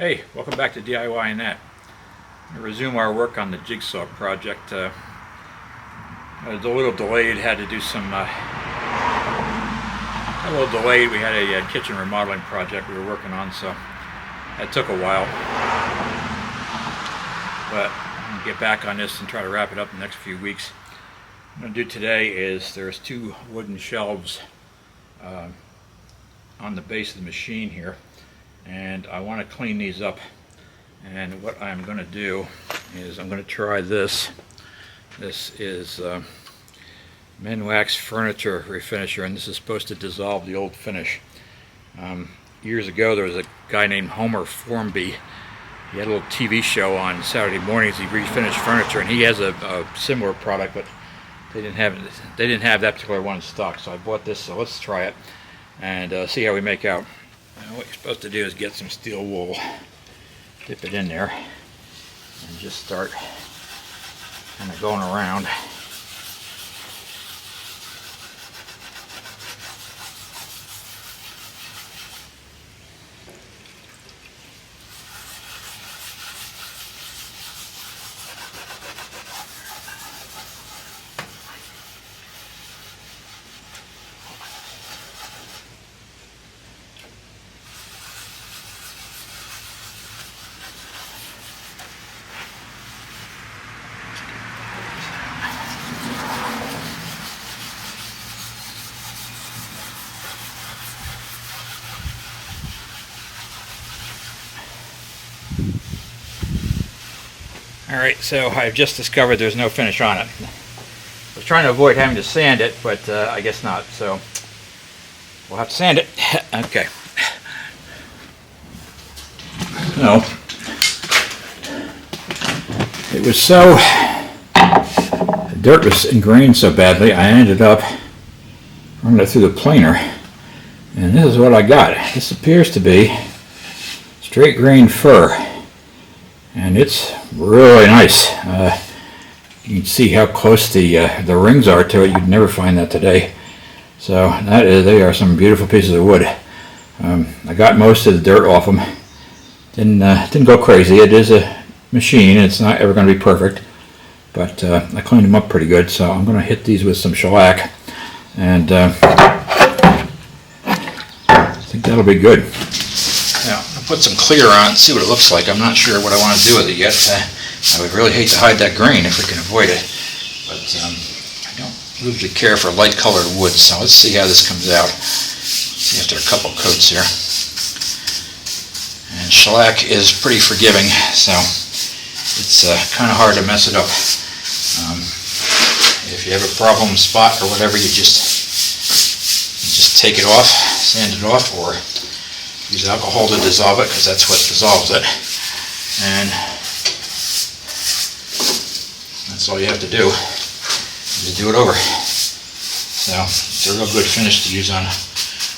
Hey, welcome back to DIY and That. I'm going to resume our work on the Jigsaw project. I was a little delayed, had to do some, a little delayed. We had a kitchen remodeling project we were working on, so that took a while. But I'm going to get back on this and try to wrap it up in the next few weeks. What I'm going to do today is there's two wooden shelves on the base of the machine here, and I want to clean these up. And what I'm going to do is I'm going to try this. This is Minwax Furniture Refinisher, and this is supposed to dissolve the old finish. Years ago there was a guy named Homer Formby. He had a little TV show on Saturday mornings. He refinished furniture, and he has a similar product, but they didn't have that particular one in stock. So I bought this. So let's try it and see how we make out. Now what you're supposed to do is get some steel wool, dip it in there, and just start kind of going around. Alright, so I've just discovered there's no finish on it. I was trying to avoid having to sand it, but I guess not, so we'll have to sand it. Okay. So, it was so, the dirt was ingrained so badly, I ended up running it through the planer, and this is what I got. This appears to be straight grain fir, and it's really nice. You can see how close the rings are to it. You'd never find that today. So they are some beautiful pieces of wood. I got most of the dirt off them. Didn't go crazy. It is a machine. It's not ever going to be perfect, but I cleaned them up pretty good. So I'm going to hit these with some shellac, and I think that'll be good. Now, I'll put some clear on and see what it looks like. I'm not sure what I want to do with it yet. I would really hate to hide that grain if we can avoid it. But I don't usually care for light colored wood, so let's see how this comes out. See after a couple coats here. And shellac is pretty forgiving, so it's kind of hard to mess it up. If you have a problem spot or whatever, you just take it off, sand it off, or use alcohol to dissolve it, because that's what dissolves it. And that's all you have to do, is do it over. So it's a real good finish to use on a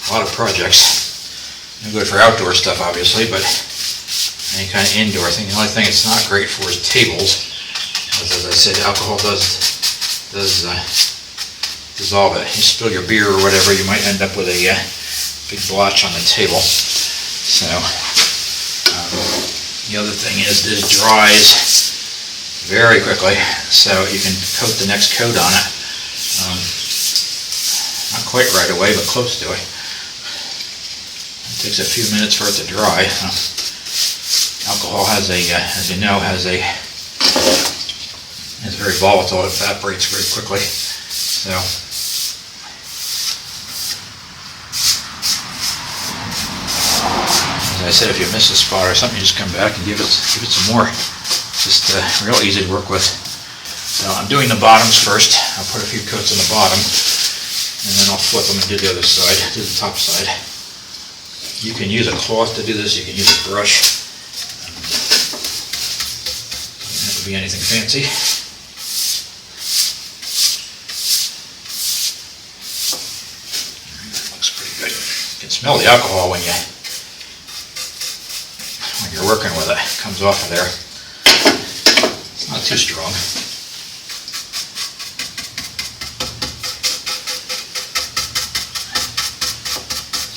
lot of projects. No good for outdoor stuff, obviously, but any kind of indoor thing. The only thing it's not great for is tables, because as I said, alcohol does dissolve it. You spill your beer or whatever, you might end up with a big blotch on the table. So the other thing is that it dries very quickly, so you can coat the next coat on it. Not quite right away, but close to it. It takes a few minutes for it to dry. Alcohol has as you know, is very volatile. It evaporates very quickly. So I said, if you miss a spot or something, you just come back and give it some more. Just real easy to work with. So I'm doing the bottoms first. I'll put a few coats on the bottom, and then I'll flip them and do the other side, do the top side. You can use a cloth to do this. You can use a brush. Doesn't have to be anything fancy. That looks pretty good. You can smell the alcohol when you're working with it. It comes off of there. It's not too strong.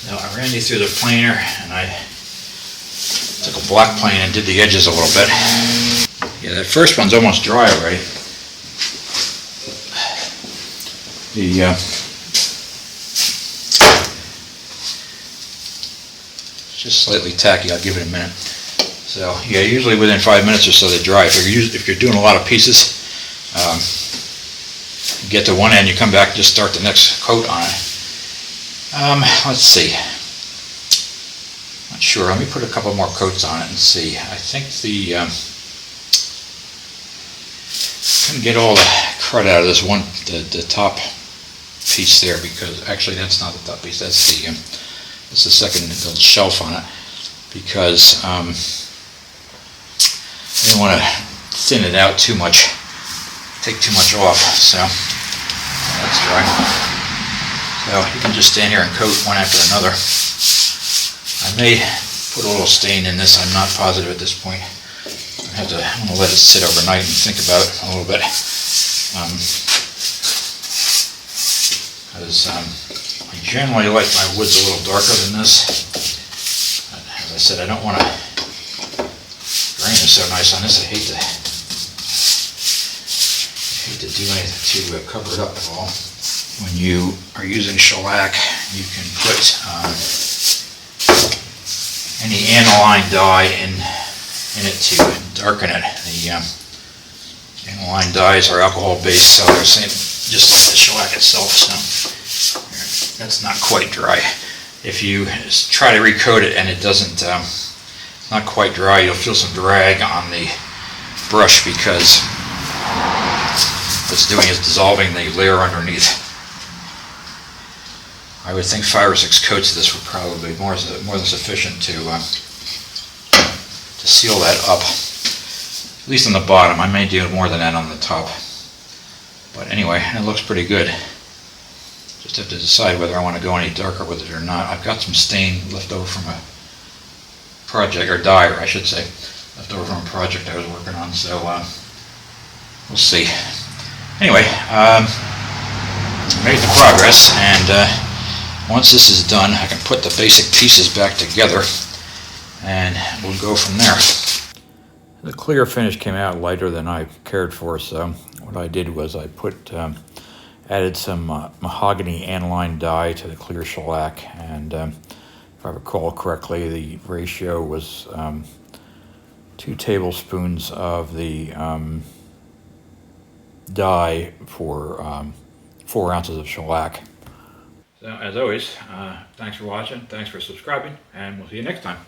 So I ran these through the planer, and I Took a black plane and did the edges a little bit. Yeah, that first one's almost dry already. It's just slightly tacky. I'll give it a minute. So yeah, usually within 5 minutes or so they dry. If you're doing a lot of pieces, you get to one end, you come back and just start the next coat on it. Let's see. Not sure. Let me put a couple more coats on it and see. I think couldn't get all the crud out of this one, the top piece there, because actually that's not the top piece. That's the second little shelf on it, because I didn't want to thin it out too much, take too much off. So that's dry. So you can just stand here and coat one after another. I may put a little stain in this. I'm not positive at this point. I'm going to let it sit overnight and think about it a little bit. Because I generally like my woods a little darker than this. As I said, I don't want to. Grain is so nice on this. I hate to do anything to cover it up at all. When you are using shellac, you can put any aniline dye in it to darken it. The aniline dyes are alcohol based, so they're same, just like the shellac itself. So that's not quite dry. If you try to recoat it and it doesn't, not quite dry, you'll feel some drag on the brush, because what it's doing is dissolving the layer underneath. I would think 5 or 6 coats of this would probably be more than sufficient to seal that up. At least on the bottom. I may do more than that on the top. But anyway, it looks pretty good. Just have to decide whether I want to go any darker with it or not. I've got some stain left over from a project, or dye, I should say, left over from a project I was working on. So we'll see. Anyway, made the progress, and once this is done, I can put the basic pieces back together, and we'll go from there. The clear finish came out lighter than I cared for, so what I did was I added some mahogany aniline dye to the clear shellac, and if I recall correctly, the ratio was 2 tablespoons of the dye for 4 ounces of shellac. So as always, thanks for watching, thanks for subscribing, and we'll see you next time.